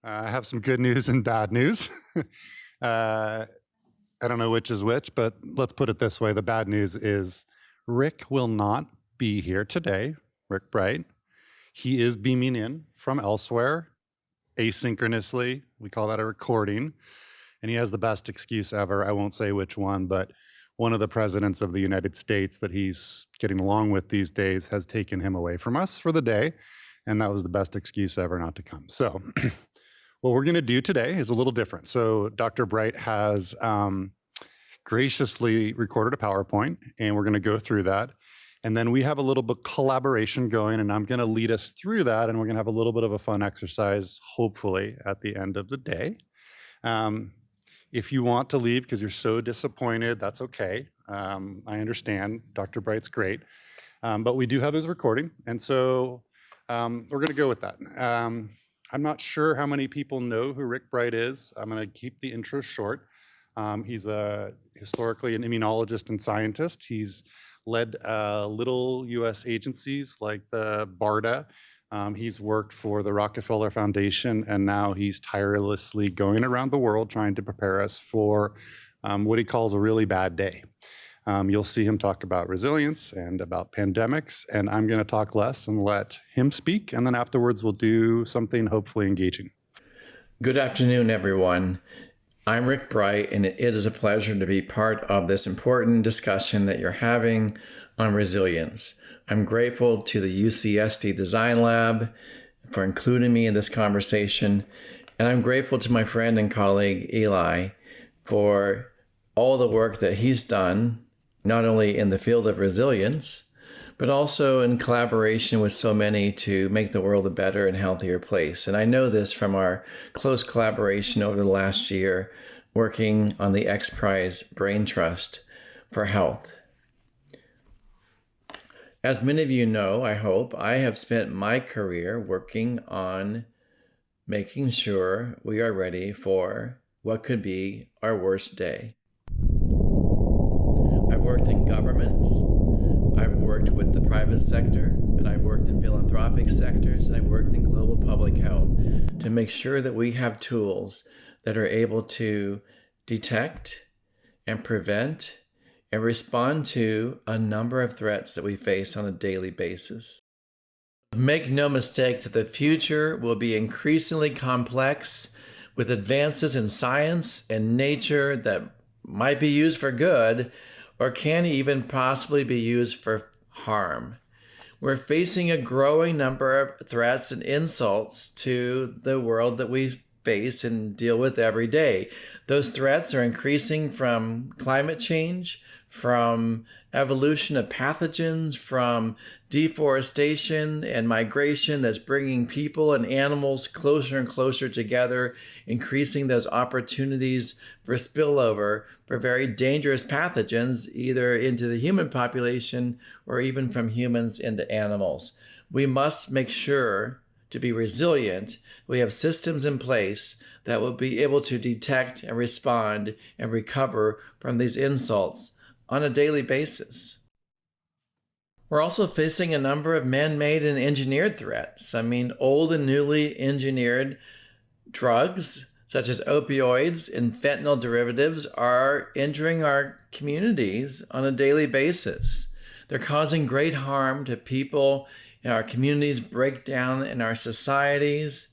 I have some good news and bad news. uh, I don't know which is which, but let's put it this way. The bad news is Rick will not be here today, Rick Bright. He is beaming in from elsewhere asynchronously. We call that a recording. And he has the best excuse ever. I won't say which one, but one of the presidents of the United States that he's getting along with these days has taken him away from us for the day. And that was the best excuse ever not to come. So what we're going to do today is a little different. So Dr. Bright has graciously recorded a PowerPoint, and we're going to go through that. And then we have a little bit collaboration going, and I'm going to lead us through that, and we're going to have a little bit of a fun exercise, hopefully, at the end of the day. If you want to leave because you're so disappointed, that's okay. I understand. Dr. Bright's great. But we do have his recording, and so we're going to go with that. I'm not sure how many people know who Rick Bright is. I'm going to keep the intro short. He's historically an immunologist and scientist. He's led little U.S. agencies like the BARDA. He's worked for the Rockefeller Foundation, and now he's tirelessly going around the world trying to prepare us for what he calls a really bad day. You'll see him talk about resilience and about pandemics, and I'm going to talk less and let him speak, and then afterwards we'll do something hopefully engaging. Good afternoon, everyone. I'm Rick Bright, and it is a pleasure to be part of this important discussion that you're having on resilience. I'm grateful to the UCSD Design Lab for including me in this conversation, and I'm grateful to my friend and colleague Eli for all the work that he's done, not only in the field of resilience, but also in collaboration with so many to make the world a better and healthier place. And I know this from our close collaboration over the last year, working on the X Prize Brain Trust for Health. As many of you know, I hope, I have spent my career working on making sure we are ready for what could be our worst day. I've worked in governments, I've worked with the private sector, and I've worked in philanthropic sectors, and I've worked in global public health to make sure that we have tools that are able to detect and prevent and respond to a number of threats that we face on a daily basis. Make no mistake that the future will be increasingly complex with advances in science and nature that might be used for good or can even possibly be used for harm. We're facing a growing number of threats and insults to the world that we face and deal with every day. Those threats are increasing from climate change, from evolution of pathogens, from deforestation and migration that's bringing people and animals closer and closer together, increasing those opportunities for spillover for very dangerous pathogens, either into the human population or even from humans into animals. We must make sure to be resilient. We have systems in place that will be able to detect and respond and recover from these insults on a daily basis. We're also facing a number of man-made and engineered threats. Old and newly engineered drugs, such as opioids and fentanyl derivatives, are entering our communities on a daily basis. They're causing great harm to people in our communities, breakdown in our societies,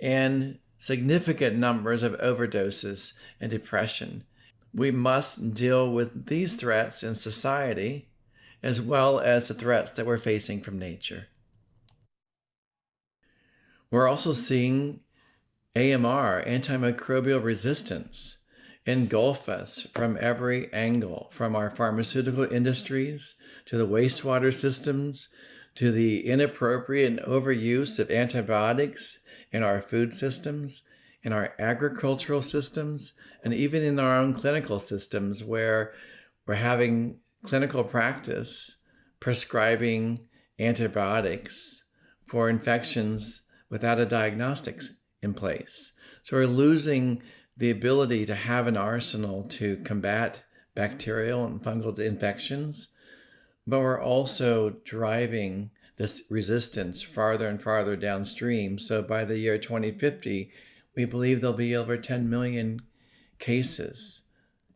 and significant numbers of overdoses and depression. We must deal with these threats in society as well as the threats that we're facing from nature. We're also seeing AMR, antimicrobial resistance, engulf us from every angle, from our pharmaceutical industries to the wastewater systems, to the inappropriate and overuse of antibiotics in our food systems, in our agricultural systems, and even in our own clinical systems, where we're having clinical practice prescribing antibiotics for infections without a diagnostics in place. So we're losing the ability to have an arsenal to combat bacterial and fungal infections, but we're also driving this resistance farther and farther downstream. So by the year 2050, we believe there'll be over 10 million cases,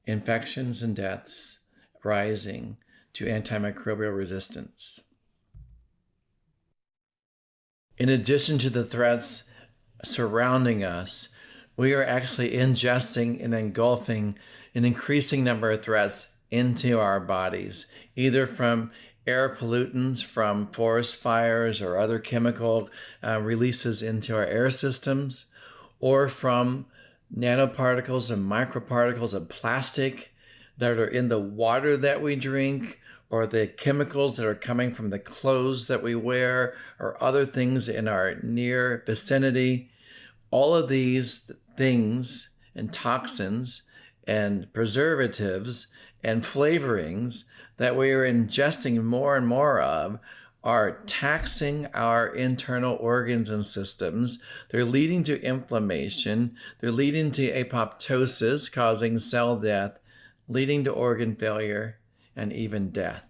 infections, and deaths rising to antimicrobial resistance. In addition to the threats surrounding us, we are actually ingesting and engulfing an increasing number of threats into our bodies, either from air pollutants from forest fires or other chemical releases into our air systems, or from nanoparticles and microparticles of plastic that are in the water that we drink, or the chemicals that are coming from the clothes that we wear, or other things in our near vicinity. All of these things and toxins and preservatives and flavorings that we are ingesting more and more of are taxing our internal organs and systems. They're leading to inflammation. They're leading to apoptosis, causing cell death, leading to organ failure, and even death.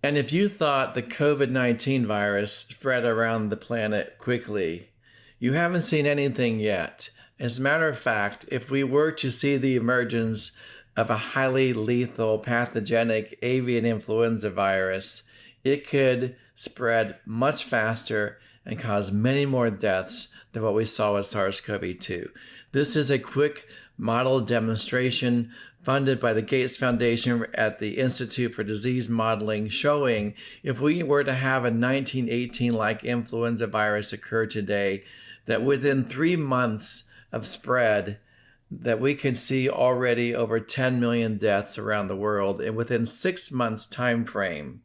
And if you thought the COVID-19 virus spread around the planet quickly, you haven't seen anything yet. As a matter of fact, if we were to see the emergence of a highly lethal pathogenic avian influenza virus, it could spread much faster and cause many more deaths than what we saw with SARS-CoV-2. This is a quick model demonstration funded by the Gates Foundation at the Institute for Disease Modeling, showing if we were to have a 1918-like influenza virus occur today, that within 3 months of spread, that we could see already over 10 million deaths around the world, and within 6 months time frame,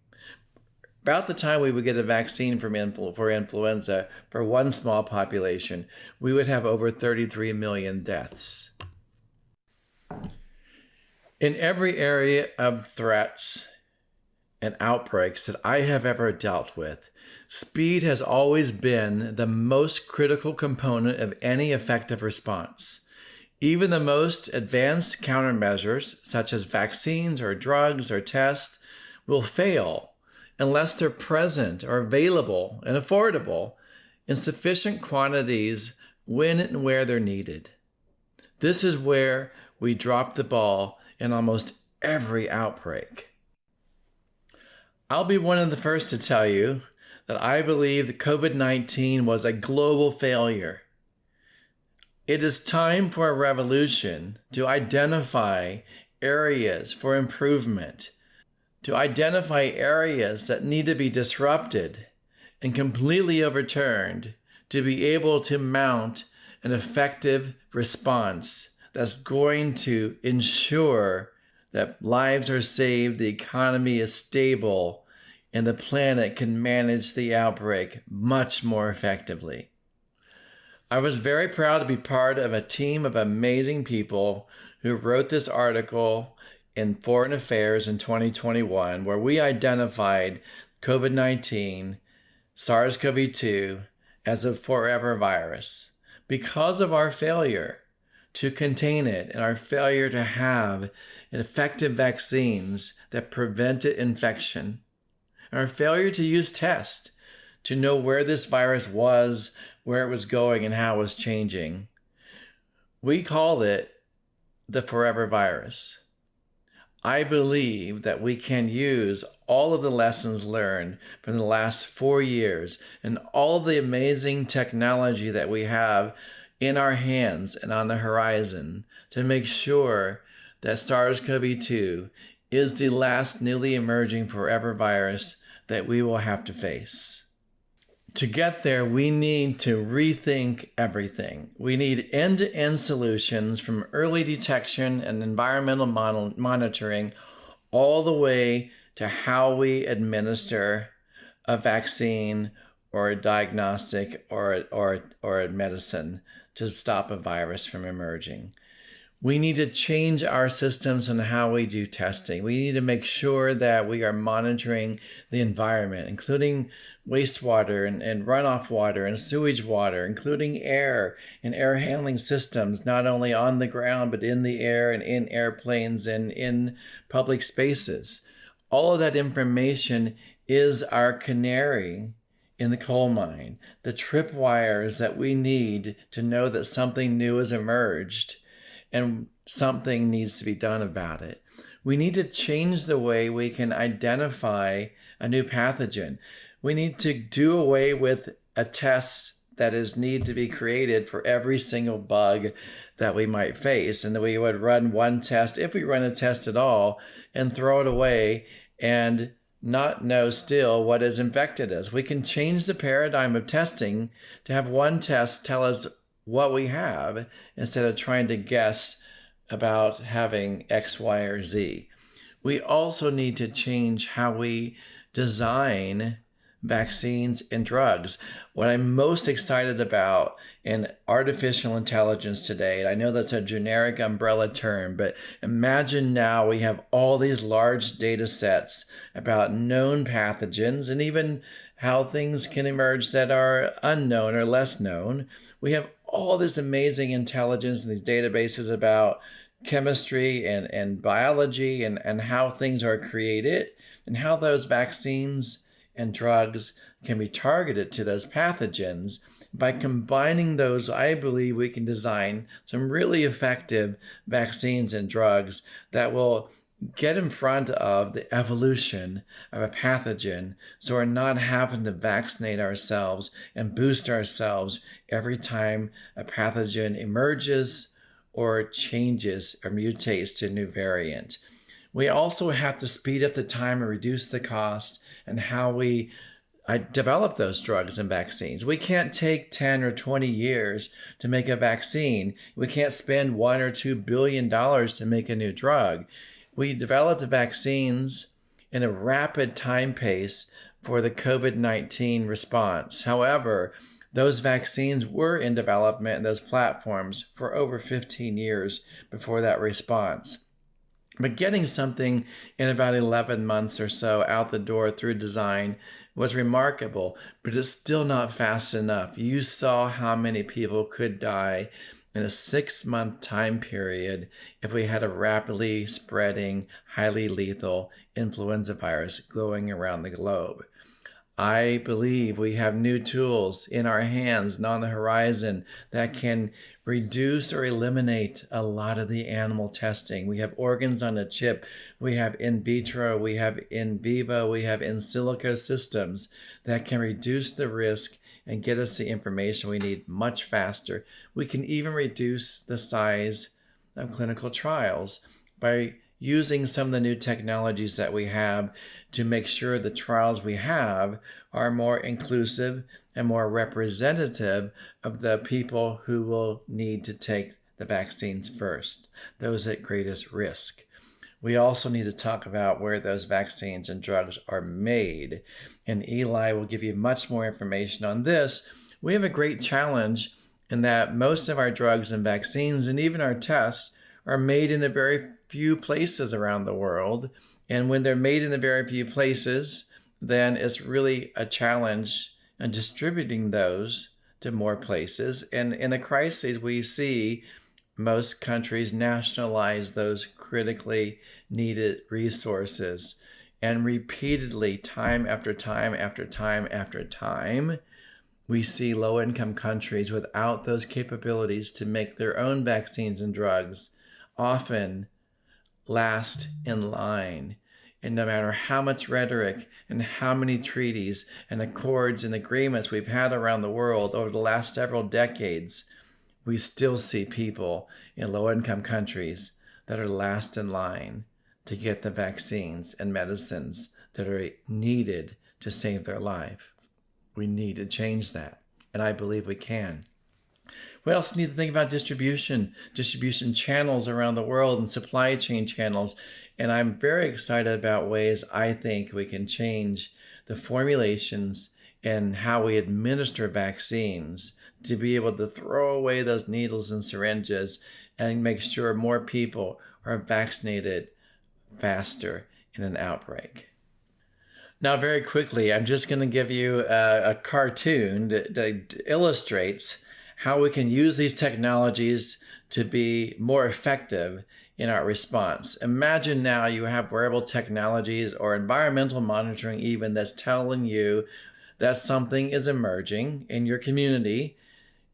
about the time we would get a vaccine for influenza for one small population, we would have over 33 million deaths. In every area of threats and outbreaks that I have ever dealt with, speed has always been the most critical component of any effective response. Even the most advanced countermeasures, such as vaccines or drugs or tests, will fail unless they're present or available and affordable in sufficient quantities when and where they're needed. This is where we drop the ball in almost every outbreak. I'll be one of the first to tell you that I believe that COVID-19 was a global failure. It is time for a revolution to identify areas for improvement, to identify areas that need to be disrupted and completely overturned to be able to mount an effective response that's going to ensure that lives are saved, the economy is stable, and the planet can manage the outbreak much more effectively. I was very proud to be part of a team of amazing people who wrote this article in Foreign Affairs in 2021, where we identified COVID-19, SARS-CoV-2, as a forever virus because of our failure to contain it and our failure to have effective vaccines that prevented infection, and our failure to use tests to know where this virus was, where it was going, and how it was changing. We called it the forever virus. I believe that we can use all of the lessons learned from the last 4 years and all of the amazing technology that we have in our hands and on the horizon to make sure that SARS-CoV-2 is the last newly emerging forever virus that we will have to face. To get there, we need to rethink everything. We need end-to-end solutions from early detection and environmental monitoring all the way to how we administer a vaccine or a diagnostic or a medicine to stop a virus from emerging. We need to change our systems on how we do testing. We need to make sure that we are monitoring the environment, including wastewater and runoff water and sewage water, including air and air handling systems, not only on the ground, but in the air and in airplanes and in public spaces. All of that information is our canary in the coal mine, the tripwires that we need to know that something new has emerged and something needs to be done about it. We need to change the way we can identify a new pathogen. We need to do away with a test that is need to be created for every single bug that we might face, and that we would run one test, if we run a test at all, and throw it away and not know still what has infected us. We can change the paradigm of testing to have one test tell us what we have instead of trying to guess about having X, Y, or Z. We also need to change how we design vaccines and drugs. What I'm most excited about in artificial intelligence today, and I know that's a generic umbrella term, but imagine now we have all these large data sets about known pathogens and even how things can emerge that are unknown or less known. We have all this amazing intelligence in these databases about chemistry and biology and how things are created and how those vaccines and drugs can be targeted to those pathogens. By combining those, I believe we can design some really effective vaccines and drugs that will get in front of the evolution of a pathogen, so we're not having to vaccinate ourselves and boost ourselves every time a pathogen emerges or changes or mutates to a new variant. We also have to speed up the time and reduce the cost and how we develop those drugs and vaccines. We can't take 10 or 20 years to make a vaccine. We can't spend $1 or $2 billion to make a new drug. We developed the vaccines in a rapid time pace for the COVID-19 response. However, those vaccines were in development in those platforms for over 15 years before that response. But getting something in about 11 months or so out the door through design was remarkable, but it's still not fast enough. You saw how many people could die in a 6-month time period if we had a rapidly spreading, highly lethal influenza virus going around the globe. I believe we have new tools in our hands and on the horizon that can reduce or eliminate a lot of the animal testing. We have organs on a chip. We have in vitro, we have in vivo, we have in silico systems that can reduce the risk and get us the information we need much faster. We can even reduce the size of clinical trials by using some of the new technologies that we have to make sure the trials we have are more inclusive and more representative of the people who will need to take the vaccines first, those at greatest risk. We also need to talk about where those vaccines and drugs are made, and Eli will give you much more information on this. We have a great challenge in that most of our drugs and vaccines and even our tests are made in a very few places around the world. And when they're made in a very few places, then it's really a challenge in distributing those to more places. And in a crisis, we see most countries nationalize those critically needed resources. And repeatedly, time after time after time after time, we see low-income countries without those capabilities to make their own vaccines and drugs often last in line. And no matter how much rhetoric and how many treaties and accords and agreements we've had around the world over the last several decades, we still see people in low-income countries that are last in line to get the vaccines and medicines that are needed to save their life. We need to change that, and I believe we can. We also need to think about distribution channels around the world and supply chain channels. And I'm very excited about ways I think we can change the formulations and how we administer vaccines to be able to throw away those needles and syringes and make sure more people are vaccinated faster in an outbreak. Now, very quickly, I'm just going to give you a cartoon that illustrates how we can use these technologies to be more effective in our response. Imagine now you have wearable technologies or environmental monitoring even that's telling you that something is emerging in your community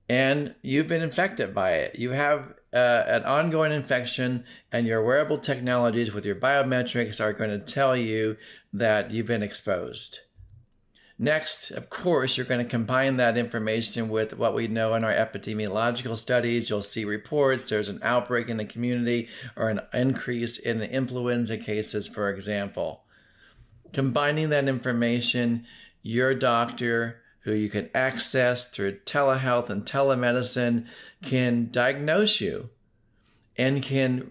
and you've been infected by it. You have an ongoing infection, and your wearable technologies with your biometrics are going to tell you that you've been exposed. Next, of course, you're going to combine that information with what we know in our epidemiological studies. You'll see reports, there's an outbreak in the community or an increase in influenza cases, for example. Combining that information, your doctor, who you can access through telehealth and telemedicine, can diagnose you and can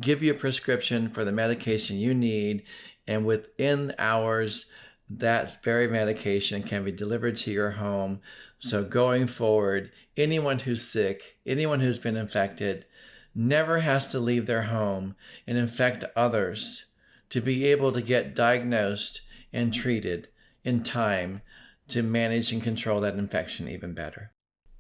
give you a prescription for the medication you need. And within hours, that very medication can be delivered to your home. So going forward, anyone who's sick, anyone who's been infected, never has to leave their home and infect others to be able to get diagnosed and treated in time to manage and control that infection even better.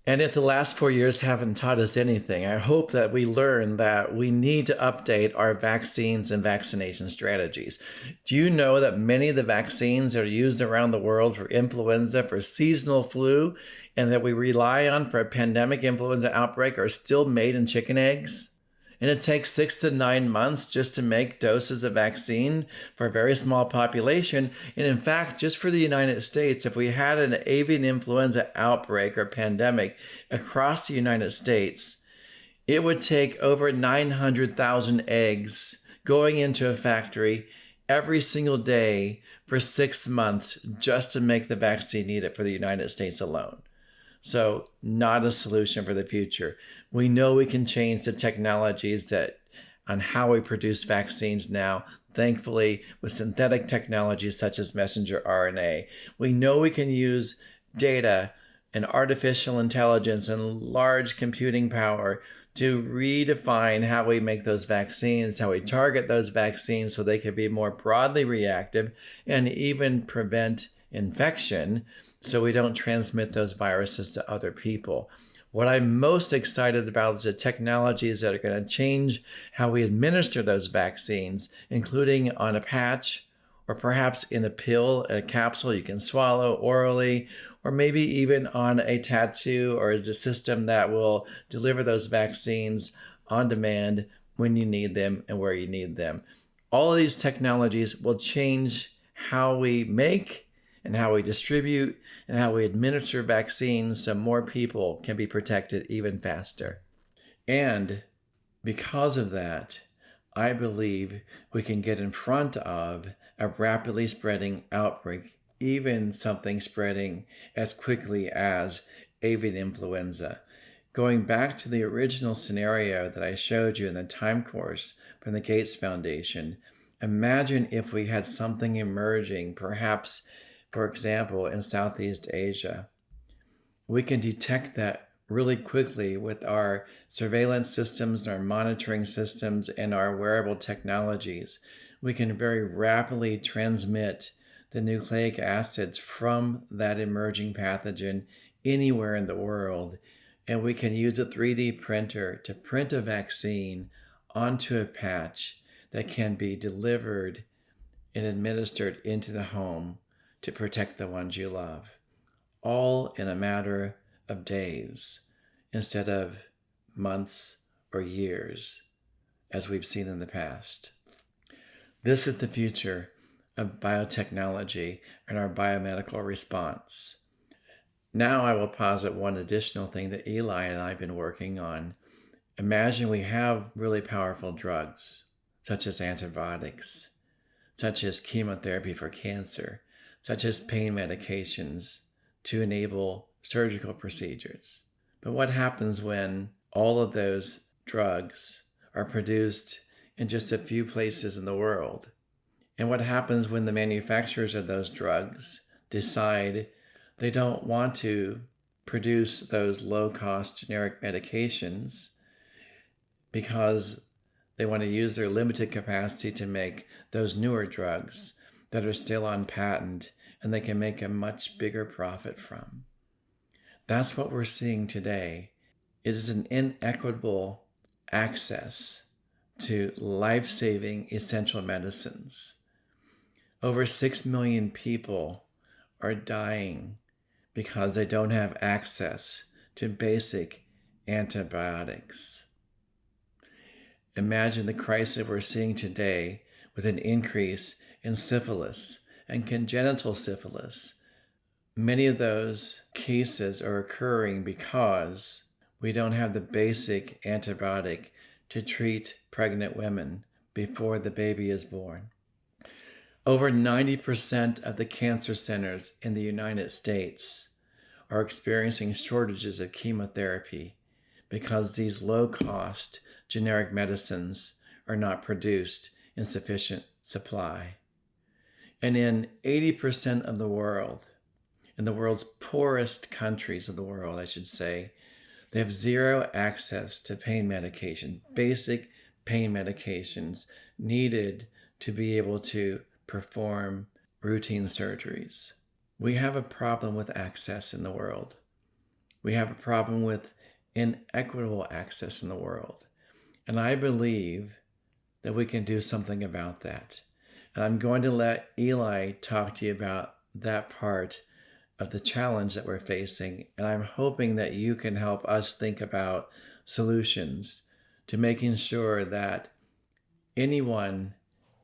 And if the last 4 years haven't taught us anything, I hope that we learn that we need to update our vaccines and vaccination strategies. Do you know that many of the vaccines that are used around the world for influenza, for seasonal flu, and that we rely on for a pandemic influenza outbreak are still made in chicken eggs? And it takes 6 to 9 months just to make doses of vaccine for a very small population. And in fact, just for the United States, if we had an avian influenza outbreak or pandemic across the United States, it would take over 900,000 eggs going into a factory every single day for 6 months just to make the vaccine needed for the United States alone. So not a solution for the future. We know we can change the technologies that on how we produce vaccines now, thankfully with synthetic technologies such as messenger RNA. We know we can use data and artificial intelligence and large computing power to redefine how we make those vaccines, how we target those vaccines so they can be more broadly reactive and even prevent infection, so we don't transmit those viruses to other people. What I'm most excited about is the technologies that are going to change how we administer those vaccines, including on a patch or perhaps in a pill, a capsule you can swallow orally, or maybe even on a tattoo or a system that will deliver those vaccines on demand when you need them and where you need them. All of these technologies will change how we make and how we distribute and how we administer vaccines so more people can be protected even faster. And because of that, I believe we can get in front of a rapidly spreading outbreak, even something spreading as quickly as avian influenza. Going back to the original scenario that I showed you in the time course from the Gates Foundation, imagine if we had something emerging, perhaps for example, in Southeast Asia. We can detect that really quickly with our surveillance systems, our monitoring systems, and our wearable technologies. We can very rapidly transmit the nucleic acids from that emerging pathogen anywhere in the world. And we can use a 3D printer to print a vaccine onto a patch that can be delivered and administered into the home to protect the ones you love, all in a matter of days instead of months or years, as we've seen in the past. This is the future of biotechnology and our biomedical response. Now I will posit one additional thing that Eli and I have been working on. Imagine we have really powerful drugs, such as antibiotics, such as chemotherapy for cancer, such as pain medications to enable surgical procedures. But what happens when all of those drugs are produced in just a few places in the world? And what happens when the manufacturers of those drugs decide they don't want to produce those low-cost generic medications because they want to use their limited capacity to make those newer drugs that are still on patent and they can make a much bigger profit from? That's what we're seeing today. It is an inequitable access to life-saving essential medicines. Over 6 million people are dying because they don't have access to basic antibiotics. Imagine the crisis we're seeing today with an increase in syphilis and congenital syphilis. Many of those cases are occurring because we don't have the basic antibiotic to treat pregnant women before the baby is born. Over 90% of the cancer centers in the United States are experiencing shortages of chemotherapy because these low-cost generic medicines are not produced in sufficient supply. And in 80% of the world, in the world's poorest countries of the world, I should say, they have zero access to pain medication, basic pain medications needed to be able to perform routine surgeries. We have a problem with access in the world. We have a problem with inequitable access in the world. And I believe that we can do something about that. And I'm going to let Eli talk to you about that part of the challenge that we're facing. And I'm hoping that you can help us think about solutions to making sure that anyone,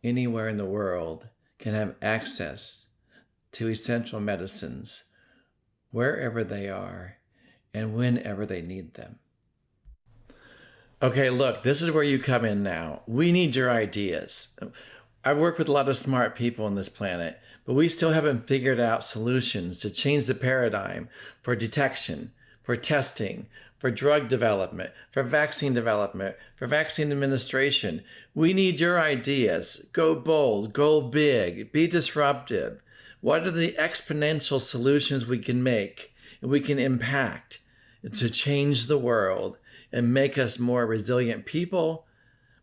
anywhere in the world can have access to essential medicines wherever they are and whenever they need them. Okay, look, this is where you come in now. We need your ideas. I work with a lot of smart people on this planet, but we still haven't figured out solutions to change the paradigm for detection, for testing, for drug development, for vaccine administration. We need your ideas. Go bold, go big, be disruptive. What are the exponential solutions we can make and we can impact to change the world and make us more resilient people,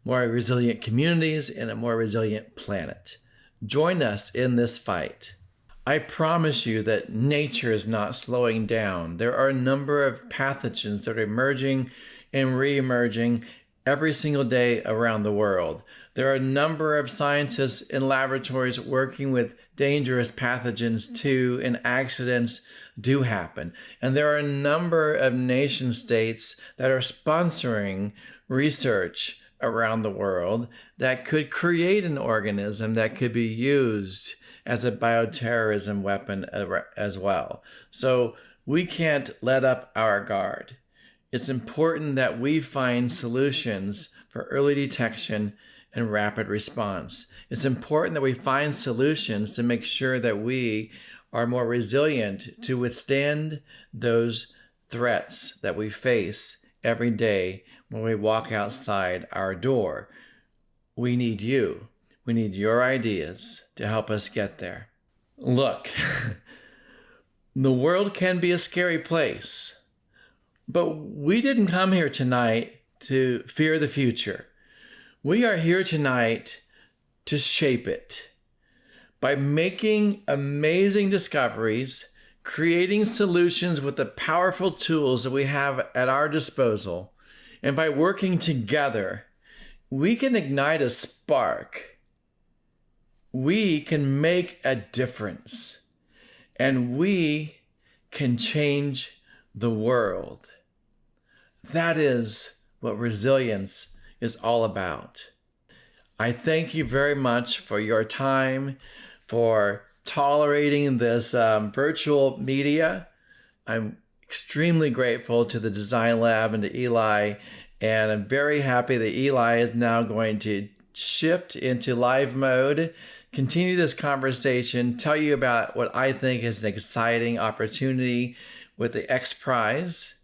more resilient communities, and a more resilient planet? Join us in this fight. I promise you that nature is not slowing down. There are a number of pathogens that are emerging and re-emerging every single day around the world. There are a number of scientists in laboratories working with dangerous pathogens too, and accidents do happen. And there are a number of nation states that are sponsoring research around the world that could create an organism that could be used as a bioterrorism weapon as well. So we can't let up our guard. It's important that we find solutions for early detection and rapid response. It's important that we find solutions to make sure that we are more resilient to withstand those threats that we face every day when we walk outside our door. We need you. We need your ideas to help us get there. Look, the world can be a scary place, but we didn't come here tonight to fear the future. We are here tonight to shape it by making amazing discoveries, creating solutions with the powerful tools that we have at our disposal, and by working together, we can ignite a spark. We can make a difference, and we can change the world. That is what resilience is all about. I thank you very much for your time, for tolerating this virtual media. I'm extremely grateful to the Design Lab and to Eli, and I'm very happy that Eli is now going to shift into live mode, continue this conversation, tell you about what I think is an exciting opportunity with the X Prize.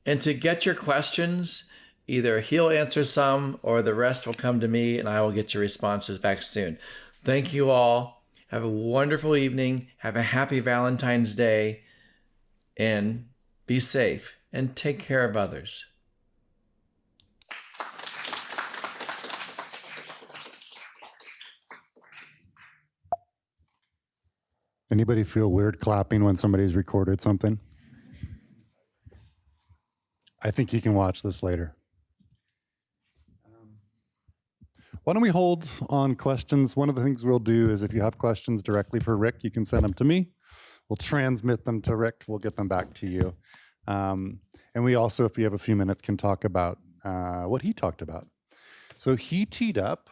And to get your questions, either he'll answer some or the rest will come to me and I will get your responses back soon. Thank you all. Have a wonderful evening. Have a happy Valentine's Day. And be safe and take care of others. Anybody feel weird clapping when somebody's recorded something? I think you can watch this later. Why don't we hold on questions? One of the things we'll do is if you have questions directly for Rick, you can send them to me. We'll transmit them to Rick. We'll get them back to you. And we also, if you have a few minutes, can talk about what he talked about. So he teed up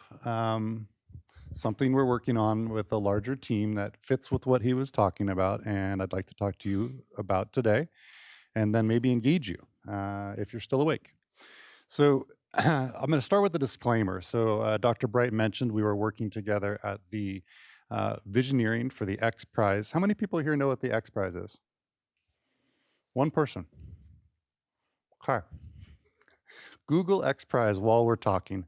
something we're working on with a larger team that fits with what he was talking about, and I'd like to talk to you about today, and then maybe engage you if you're still awake. So I'm going to start with the disclaimer. So Dr. Bright mentioned we were working together at the Visioneering for the X Prize. How many people here know what the X Prize is? One person. Okay. Google X Prize while we're talking.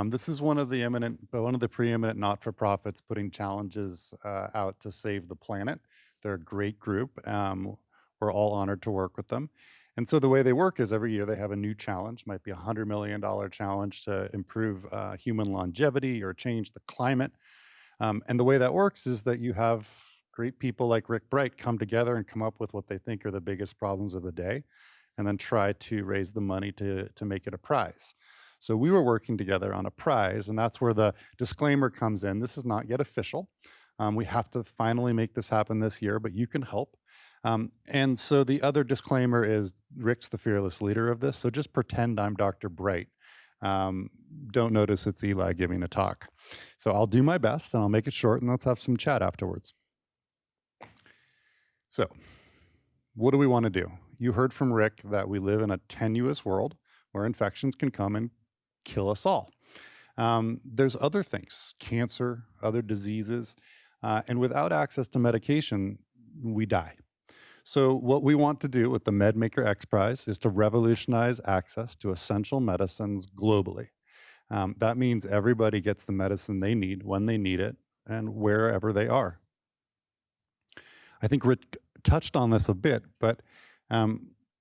This is one of the preeminent not-for-profits putting challenges out to save the planet. They're a great group. We're all honored to work with them. And so the way they work is every year they have a new challenge, might be a $100 million challenge to improve human longevity or change the climate. And the way that works is that you have great people like Rick Bright come together and come up with what they think are the biggest problems of the day, and then try to raise the money to make it a prize. So we were working together on a prize, and that's where the disclaimer comes in. This is not yet official. We have to finally make this happen this year, but you can help. And so the other disclaimer is Rick's the fearless leader of this, so just pretend I'm Dr. Bright. Don't notice it's Eli giving a talk. So I'll do my best, and I'll make it short, and let's have some chat afterwards. So what do we want to do? You heard from Rick that we live in a tenuous world where infections can come and kill us all. There's other things, cancer, other diseases, and without access to medication, we die. So what we want to do with the MedMaker X Prize is to revolutionize access to essential medicines globally. That means everybody gets the medicine they need when they need it and wherever they are. I think Rick touched on this a bit, but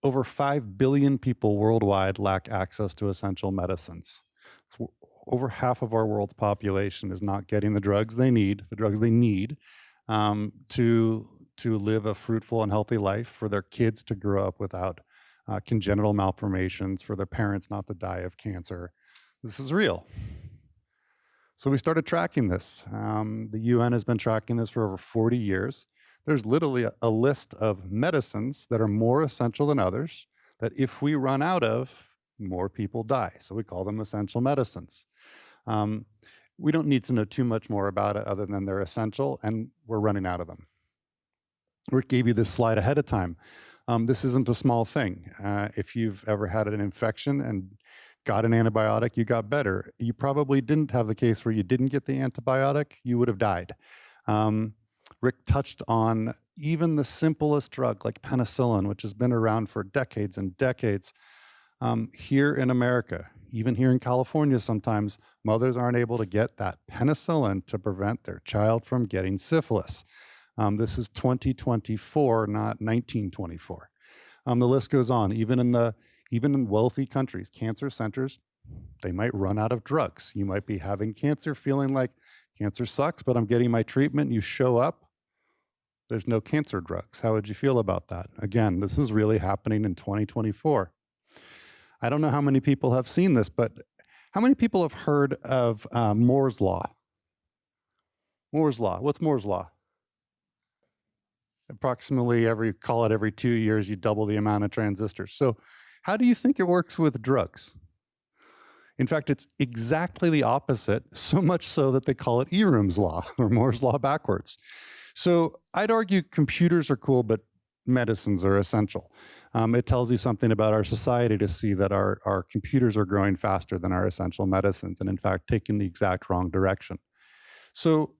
over 5 billion people worldwide lack access to essential medicines. So over half of our world's population is not getting the drugs they need to live a fruitful and healthy life, for their kids to grow up without congenital malformations, for their parents not to die of cancer. This is real. So we started tracking this. The UN has been tracking this for over 40 years. There's literally a list of medicines that are more essential than others, that if we run out of, more people die. So we call them essential medicines. We don't need to know too much more about it other than they're essential, and we're running out of them. Rick gave you this slide ahead of time. This isn't a small thing. If you've ever had an infection and got an antibiotic, you got better. You probably didn't have the case where you didn't get the antibiotic, you would have died. Rick touched on even the simplest drug like penicillin, which has been around for decades and decades. Here in America, even here in California, sometimes mothers aren't able to get that penicillin to prevent their child from getting syphilis. This is 2024, not 1924. The list goes on. Even in wealthy countries, cancer centers, they might run out of drugs. You might be having cancer, feeling like cancer sucks, but I'm getting my treatment. You show up, there's no cancer drugs. How would you feel about that? Again, this is really happening in 2024. I don't know how many people have seen this, but how many people have heard of Moore's Law? Moore's Law. What's Moore's Law? Approximately every 2 years, you double the amount of transistors. So how do you think it works with drugs? In fact, it's exactly the opposite, so much so that they call it Eroom's Law, or Moore's Law backwards. So I'd argue computers are cool, but medicines are essential. It tells you something about our society to see that our computers are growing faster than our essential medicines, and in fact, taking the exact wrong direction. So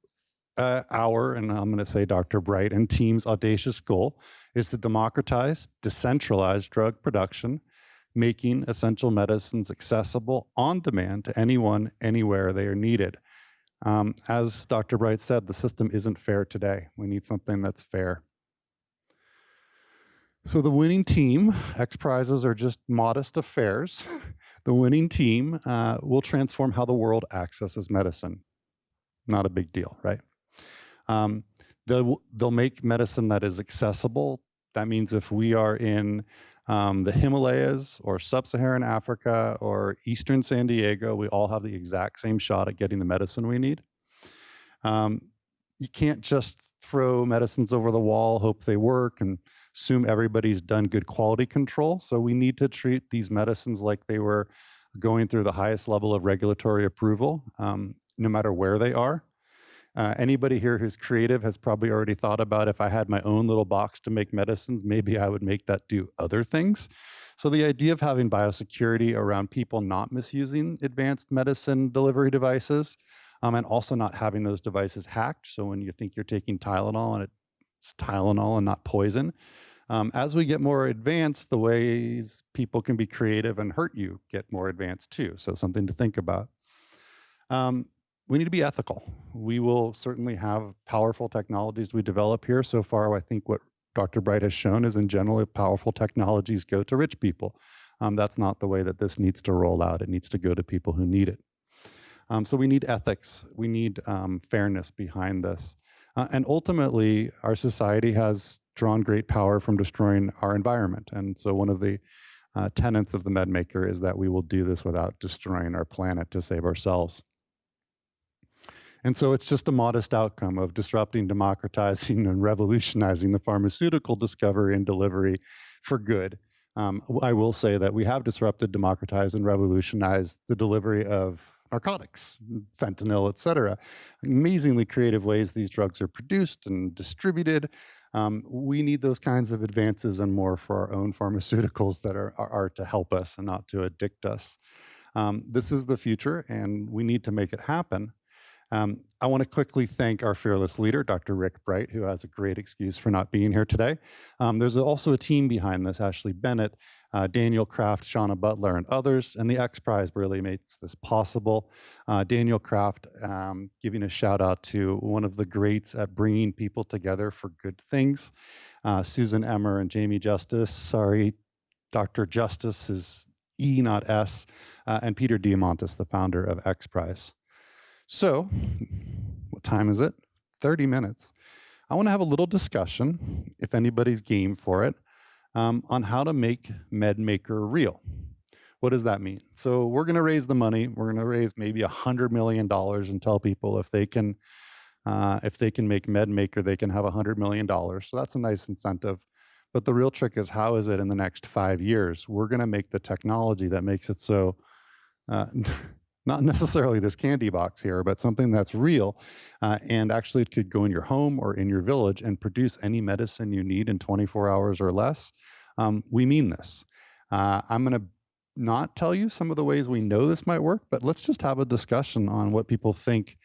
and I'm going to say Dr. Bright and team's audacious goal is to democratize decentralized drug production, making essential medicines accessible on demand to anyone, anywhere they are needed. As Dr. Bright said, the system isn't fair today. We need something that's fair. So the winning team, X Prizes are just modest affairs. The winning team will transform how the world accesses medicine. Not a big deal, right? They'll make medicine that is accessible. That means if we are in the Himalayas or sub-Saharan Africa or Eastern San Diego, we all have the exact same shot at getting the medicine we need. You can't just throw medicines over the wall, hope they work, and assume everybody's done good quality control. So we need to treat these medicines like they were going through the highest level of regulatory approval, no matter where they are. Anybody here who's creative has probably already thought about, if I had my own little box to make medicines, maybe I would make that do other things. So the idea of having biosecurity around people not misusing advanced medicine delivery devices, and also not having those devices hacked. So when you think you're taking Tylenol and it's Tylenol and not poison. As we get more advanced, the ways people can be creative and hurt you get more advanced too. So something to think about. We need to be ethical. We will certainly have powerful technologies we develop here. So far, I think what Dr. Bright has shown is, in general, powerful technologies go to rich people. That's not the way that this needs to roll out. It needs to go to people who need it. So we need ethics. We need fairness behind this. And ultimately, our society has drawn great power from destroying our environment. And so one of the tenets of the MedMaker is that we will do this without destroying our planet to save ourselves. And so it's just a modest outcome of disrupting, democratizing, and revolutionizing the pharmaceutical discovery and delivery for good. I will say that we have disrupted, democratized, and revolutionized the delivery of narcotics, fentanyl, et cetera. Amazingly creative ways these drugs are produced and distributed. We need those kinds of advances and more for our own pharmaceuticals that are to help us and not to addict us. This is the future, and we need to make it happen. I want to quickly thank our fearless leader, Dr. Rick Bright, who has a great excuse for not being here today. There's also a team behind this: Ashley Bennett, Daniel Kraft, Shauna Butler, and others. And the X Prize really makes this possible. Daniel Kraft, giving a shout out to one of the greats at bringing people together for good things. Susan Emmer and Jamie Justice. Sorry, Dr. Justice is E, not S. And Peter Diamantis, the founder of X Prize. So, what time is it? 30 minutes. I want to have a little discussion, if anybody's game for it, on how to make MedMaker real. What does that mean? So we're going to raise the money. We're going to raise maybe $100 million and tell people if they can make MedMaker, they can have $100 million. So that's a nice incentive. But the real trick is, how is it in the next 5 years? We're going to make the technology that makes it so not necessarily this candy box here, but something that's real. And actually, it could go in your home or in your village and produce any medicine you need in 24 hours or less. We mean this. I'm going to not tell you some of the ways we know this might work, but let's just have a discussion on what people think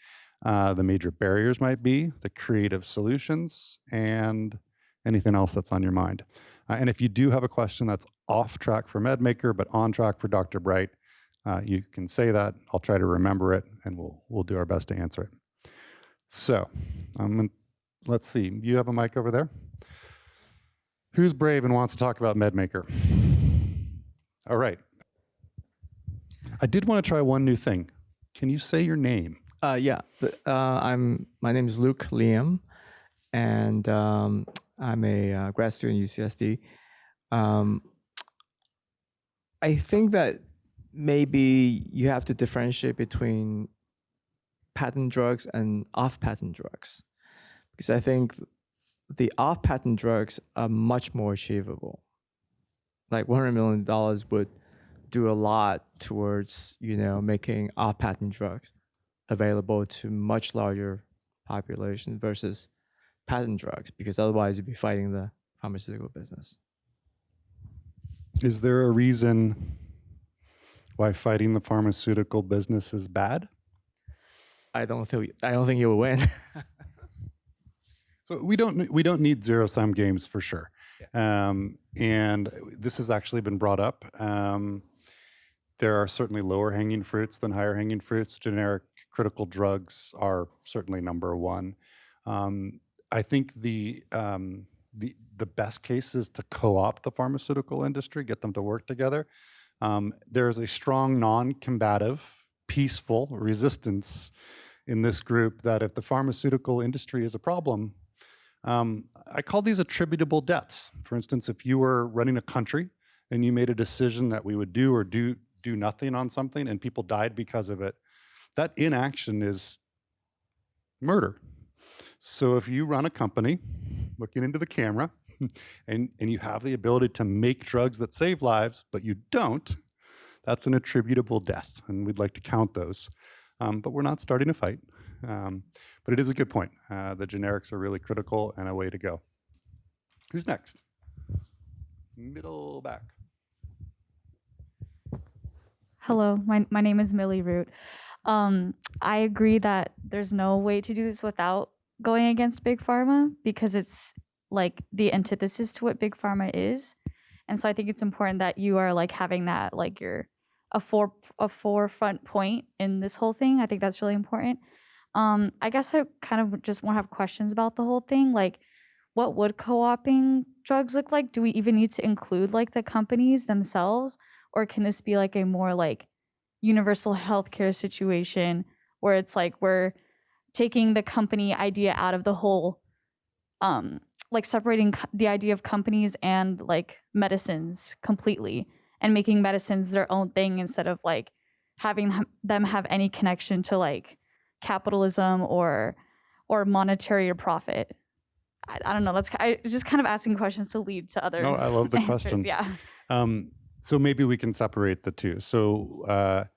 the major barriers might be, the creative solutions, and anything else that's on your mind. And if you do have a question that's off track for MedMaker, but on track for Dr. Bright, you can say that. I'll try to remember it, and we'll do our best to answer it. So, let's see. You have a mic over there? Who's brave and wants to talk about MedMaker? All right. I did want to try one new thing. Can you say your name? Yeah. My name is Luke Liam, and I'm a grad student at UCSD. I think that maybe you have to differentiate between patent drugs and off-patent drugs, because I think the off-patent drugs are much more achievable. Like $100 million would do a lot towards, making off-patent drugs available to much larger population versus patent drugs, because otherwise you'd be fighting the pharmaceutical business. Is there a reason why fighting the pharmaceutical business is bad? I don't think you will win. So we don't need zero-sum games for sure. Yeah. And this has actually been brought up. There are certainly lower hanging fruits than higher hanging fruits. Generic critical drugs are certainly number one. I think the best case is to co-opt the pharmaceutical industry, get them to work together. There's a strong non-combative, peaceful resistance in this group that if the pharmaceutical industry is a problem, I call these attributable deaths. For instance, if you were running a country and you made a decision that we would do or do nothing on something and people died because of it, that inaction is murder. So if you run a company looking into the camera and you have the ability to make drugs that save lives, but you don't, that's an attributable death, and we'd like to count those. But we're not starting a fight. But it is a good point. The generics are really critical and a way to go. Who's next? Middle back. Hello, my name is Millie Root. I agree that there's no way to do this without going against Big Pharma, because it's like the antithesis to what Big Pharma is. And so I think it's important that you are like having that, like you're a forefront point in this whole thing. I think that's really important. I guess I kind of just want to have questions about the whole thing. Like, what would co-oping drugs look like? Do we even need to include like the companies themselves? Or can this be like a more like universal healthcare situation where it's like we're taking the company idea out of the whole, like separating the idea of companies and like medicines completely, and making medicines their own thing instead of like having them have any connection to like capitalism or monetary or profit. I don't know. That's just kind of asking questions to lead to other. Oh, I love the answers, question. Yeah. So maybe we can separate the two. So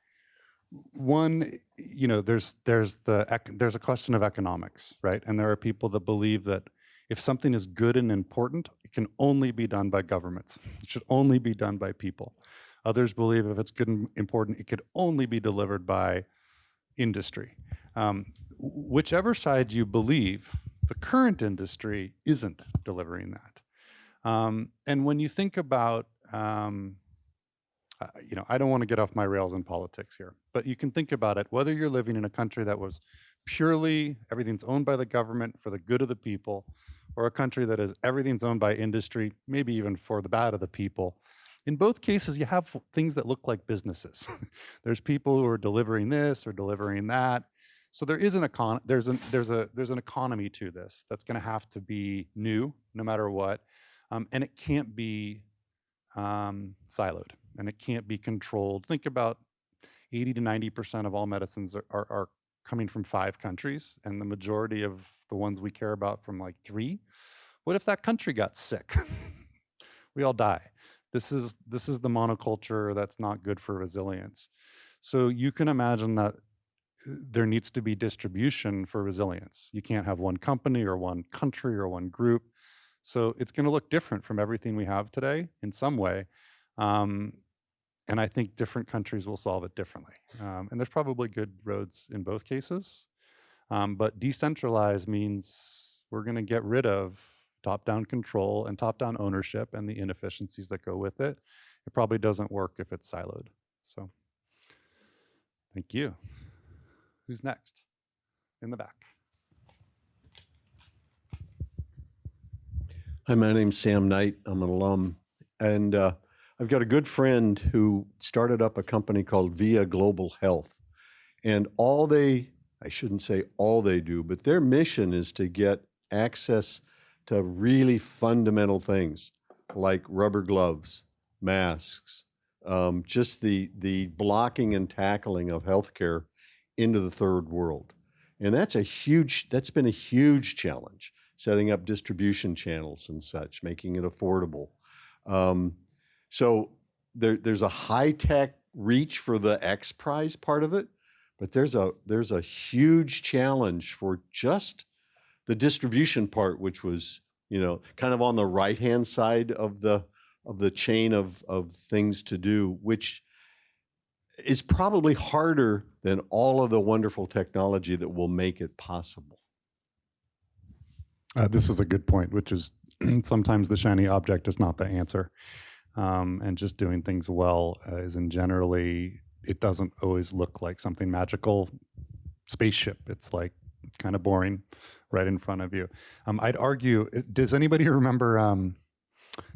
one, you know, there's a question of economics, right? And there are people that believe that if something is good and important, it can only be done by governments. It should only be done by people. Others believe if it's good and important, it could only be delivered by industry. Whichever side you believe, the current industry isn't delivering that. And when you think about, you know, I don't want to get off my rails in politics here, but you can think about it, whether you're living in a country that was purely everything's owned by the government for the good of the people, or a country that is everything's owned by industry, maybe even for the bad of the people. In both cases, you have things that look like businesses. There's people who are delivering this or delivering that. So there is there's an economy to this that's going to have to be new, no matter what, and it can't be siloed, and it can't be controlled. Think about 80 to 90% of all medicines are coming from 5 countries, and the majority of the ones we care about from like 3. What if that country got sick? We all die. This is the monoculture that's not good for resilience. So you can imagine that there needs to be distribution for resilience. You can't have one company or one country or one group. So it's going to look different from everything we have today in some way. And I think different countries will solve it differently. And there's probably good roads in both cases. But decentralized means we're going to get rid of top-down control and top-down ownership and the inefficiencies that go with it. It probably doesn't work if it's siloed. So thank you. Who's next? In the back. Hi, my name's Sam Knight. I'm an alum. And I've got a good friend who started up a company called Via Global Health. And I shouldn't say all they do, but their mission is to get access to really fundamental things like rubber gloves, masks, just the blocking and tackling of healthcare into the third world. And that's been a huge challenge, setting up distribution channels and such, making it affordable. So there's a high-tech reach for the X Prize part of it, but there's a huge challenge for just the distribution part, which was, you know, kind of on the right-hand side of the chain of things to do, which is probably harder than all of the wonderful technology that will make it possible. This is a good point, which is sometimes the shiny object is not the answer. And just doing things well isn't generally, it doesn't always look like something magical. Spaceship, it's like kind of boring right in front of you. I'd argue, does anybody remember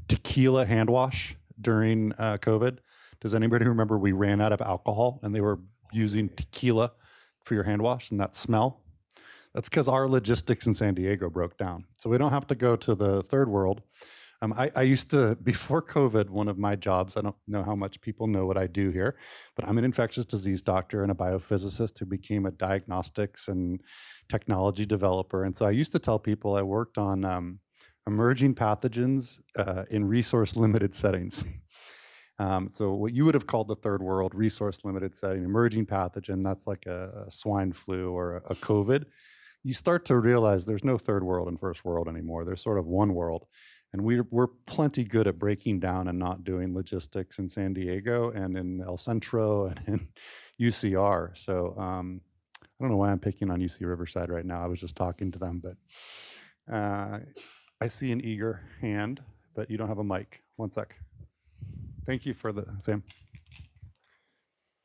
tequila hand wash during COVID? Does anybody remember we ran out of alcohol and they were using tequila for your hand wash and that smell? That's because our logistics in San Diego broke down. So we don't have to go to the third world. I used to, before COVID, one of my jobs, I don't know how much people know what I do here, but I'm an infectious disease doctor and a biophysicist who became a diagnostics and technology developer. And so I used to tell people I worked on emerging pathogens in resource limited settings. So what you would have called the third world, resource limited setting, emerging pathogen, that's like a swine flu or a COVID. You start to realize there's no third world and first world anymore. There's sort of one world. And we're plenty good at breaking down and not doing logistics in San Diego and in El Centro and in UCR. So I don't know why I'm picking on UC Riverside right now. I was just talking to them, but I see an eager hand, but you don't have a mic. One sec. Thank you for the, Sam.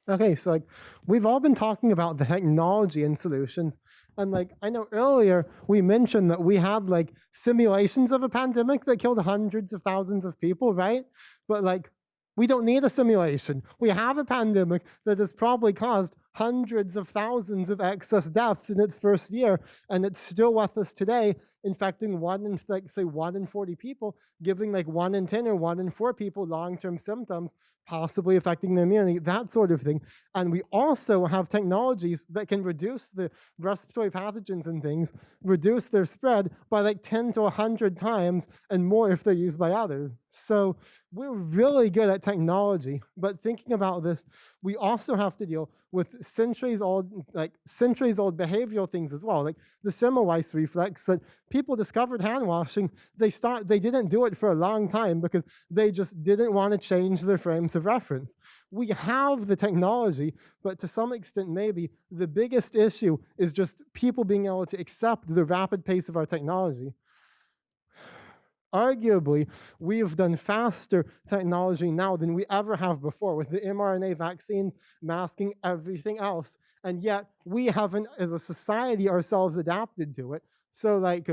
Okay, so like we've all been talking about the technology and solutions. And like I know earlier we mentioned that we had like simulations of a pandemic that killed hundreds of thousands of people, right? But like we don't need a simulation. We have a pandemic that has probably caused hundreds of thousands of excess deaths in its first year, and it's still with us today, infecting 1 in 40 people, giving like 1 in 10 or 1 in 4 people long-term symptoms, possibly affecting their immunity, that sort of thing. And we also have technologies that can reduce the respiratory pathogens and things, reduce their spread by like 10 to 100 times and more if they're used by others. So we're really good at technology, but thinking about this, we also have to deal with centuries-old behavioral things as well, like the Semmelweis reflex that people discovered hand washing. They didn't do it for a long time because they just didn't want to change their frames of reference. We have the technology, but to some extent, maybe the biggest issue is just people being able to accept the rapid pace of our technology. Arguably, we have done faster technology now than we ever have before with the mRNA vaccines masking everything else. And yet we haven't, as a society ourselves, adapted to it. So like,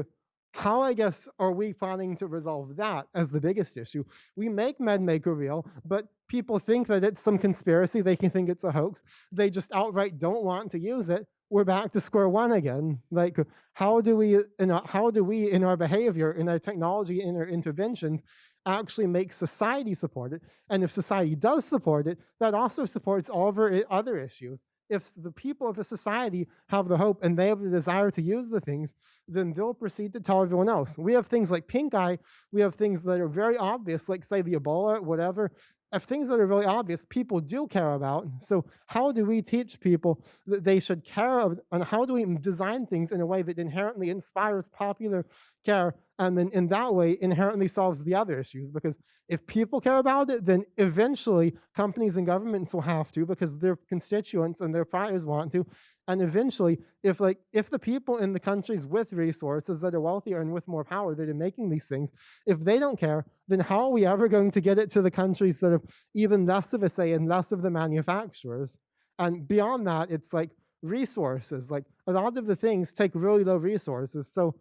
how, I guess, are we planning to resolve that as the biggest issue? We make MedMaker real, but people think that it's some conspiracy. They can think it's a hoax. They just outright don't want to use it. We're back to square one again. Like, how do we in our behavior, in our technology, in our interventions, actually make society support it? And if society does support it, that also supports all of our other issues. If the people of a society have the hope and they have the desire to use the things, then they'll proceed to tell everyone else. We have things like pink eye. We have things that are very obvious, like say the Ebola, whatever. If things that are really obvious, people do care about. So how do we teach people that they should care, and how do we design things in a way that inherently inspires popular care, and then in that way inherently solves the other issues? Because if people care about it, then eventually companies and governments will have to, because their constituents and their priors want to. And eventually, if the people in the countries with resources that are wealthier and with more power that are making these things, if they don't care, then how are we ever going to get it to the countries that have even less of a say and less of the manufacturers? And beyond that, it's like resources. Like a lot of the things take really low resources. So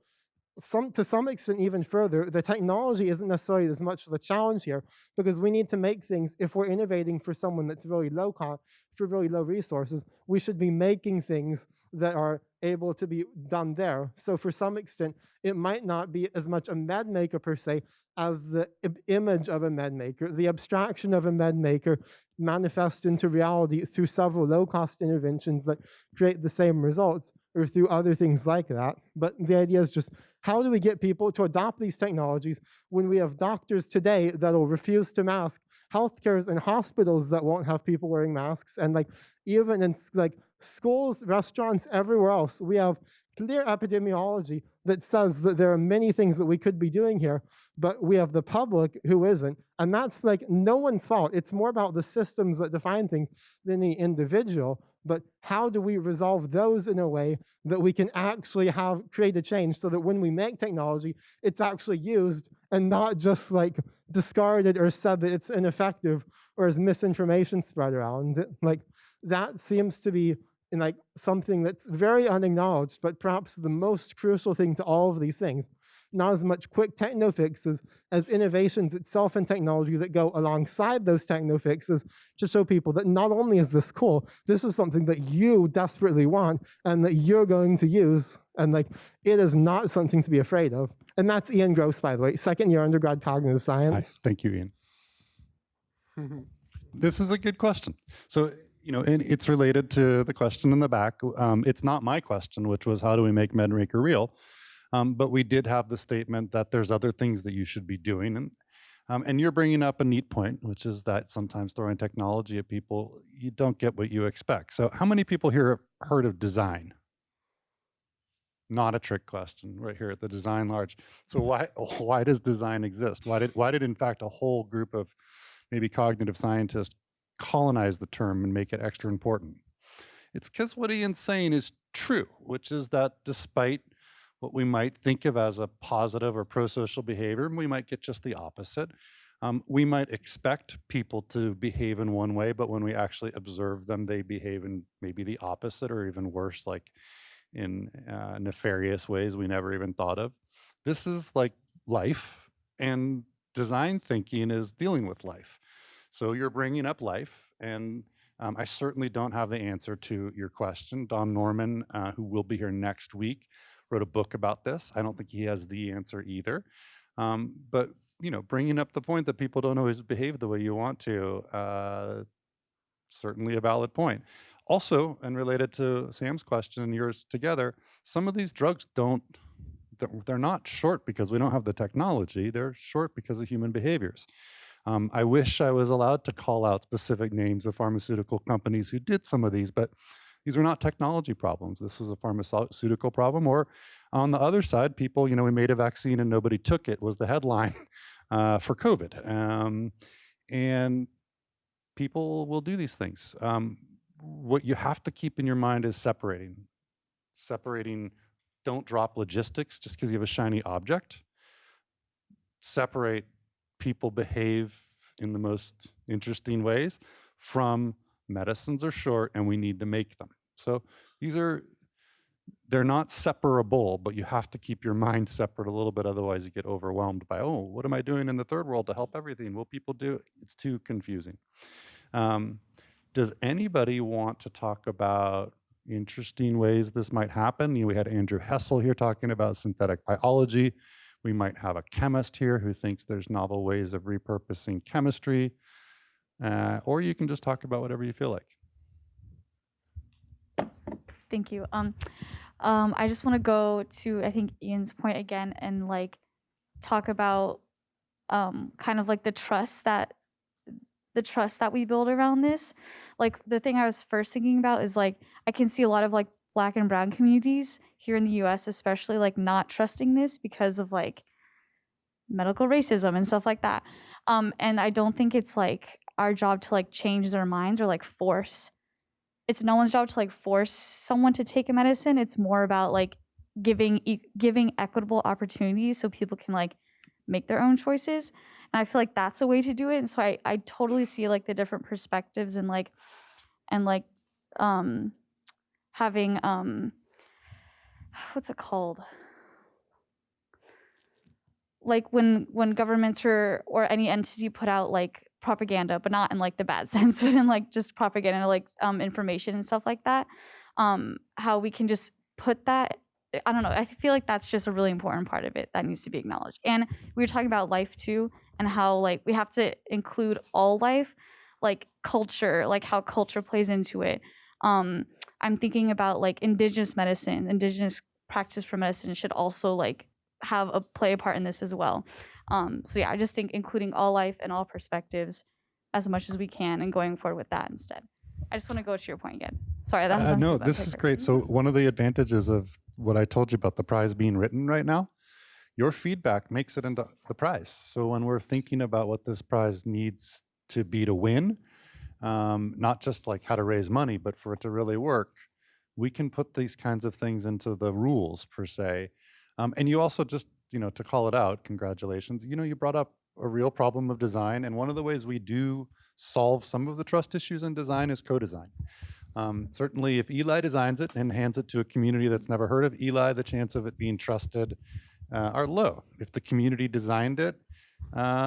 to some extent, even further, the technology isn't necessarily as much of the challenge here, because we need to make things, if we're innovating for someone that's really low cost, for really low resources, we should be making things that are able to be done there. So for some extent, it might not be as much a med maker per se as the image of a med maker, the abstraction of a med maker manifest into reality through several low-cost interventions that create the same results, or through other things like that. But the idea is just, how do we get people to adopt these technologies when we have doctors today that will refuse to mask, healthcares and hospitals that won't have people wearing masks, and like even in like schools, restaurants, everywhere else, we have clear epidemiology that says that there are many things that we could be doing here, but we have the public who isn't. And that's like no one's fault. It's more about the systems that define things than the individual. But how do we resolve those in a way that we can actually create a change, so that when we make technology, it's actually used and not just like discarded or said that it's ineffective or as misinformation spread around? Like that seems to be like something that's very unacknowledged, but perhaps the most crucial thing to all of these things. not as much quick techno fixes as innovations itself in technology that go alongside those techno fixes to show people that not only is this cool, this is something that you desperately want and that you're going to use. And like, it is not something to be afraid of. And that's Ian Gross, by the way, second year undergrad cognitive science. Thank you, Ian. This is a good question. So, and it's related to the question in the back. It's not my question, which was how do we make MedRaker real? But we did have the statement that there's other things that you should be doing. And you're bringing up a neat point, which is that sometimes throwing technology at people, you don't get what you expect. So how many people here have heard of design? Not a trick question right here at the design large. So why does design exist? Why did in fact a whole group of maybe cognitive scientists colonize the term and make it extra important? It's because what Ian's saying is true, which is that despite what we might think of as a positive or pro-social behavior, we might get just the opposite. We might expect people to behave in one way, but when we actually observe them, they behave in maybe the opposite or even worse, like in nefarious ways we never even thought of. This is like life, and design thinking is dealing with life. So you're bringing up life, and I certainly don't have the answer to your question. Don Norman, who will be here next week, wrote a book about this. I don't think he has the answer either. But bringing up the point that people don't always behave the way you want to, certainly a valid point. Also, and related to Sam's question and yours together, some of these drugs they're not short because we don't have the technology. They're short because of human behaviors. I wish I was allowed to call out specific names of pharmaceutical companies who did some of these, but these were not technology problems. This was a pharmaceutical problem. Or on the other side, people, we made a vaccine and nobody took it was the headline for COVID. And people will do these things. What you have to keep in your mind is separating. Don't drop logistics just because you have a shiny object. Separate people behave in the most interesting ways from medicines are short and we need to make them. So they're not separable, but you have to keep your mind separate a little bit. Otherwise you get overwhelmed by, oh, what am I doing in the third world to help everything? Will people do it? It's too confusing. Does anybody want to talk about interesting ways this might happen? We had Andrew Hessel here talking about synthetic biology. We might have a chemist here who thinks there's novel ways of repurposing chemistry. Or you can just talk about whatever you feel like. Thank you. I just want to go to, I think, Ian's point again and talk about kind of the trust that we build around this. The thing I was first thinking about is I can see a lot of Black and brown communities here in the US especially not trusting this because of medical racism and stuff like that. And I don't think it's our job to change their minds or force. It's no one's job to force someone to take a medicine. It's more about giving equitable opportunities so people can make their own choices. And I feel that's a way to do it. And so I totally see the different perspectives and having what's it called? When governments or any entity put out propaganda, but not in the bad sense, but in just propaganda, information and stuff like that. How we can just put that, I don't know, I feel that's just a really important part of it that needs to be acknowledged. And we were talking about life too, and how we have to include all life, culture, how culture plays into it. I'm thinking about indigenous medicine, indigenous practice for medicine should also play a part in this as well. So yeah, I just think including all life and all perspectives as much as we can and going forward with that instead. I just want to go to your point again. Sorry, that has no, this is great. So one of the advantages of what I told you about the prize being written right now, your feedback makes it into the prize. So when we're thinking about what this prize needs to be to win, not just how to raise money, but for it to really work, we can put these kinds of things into the rules per se. And you also just, to call it out, congratulations, you brought up a real problem of design. And one of the ways we do solve some of the trust issues in design is co-design. Certainly if Eli designs it and hands it to a community that's never heard of Eli, the chance of it being trusted are low. If the community designed it,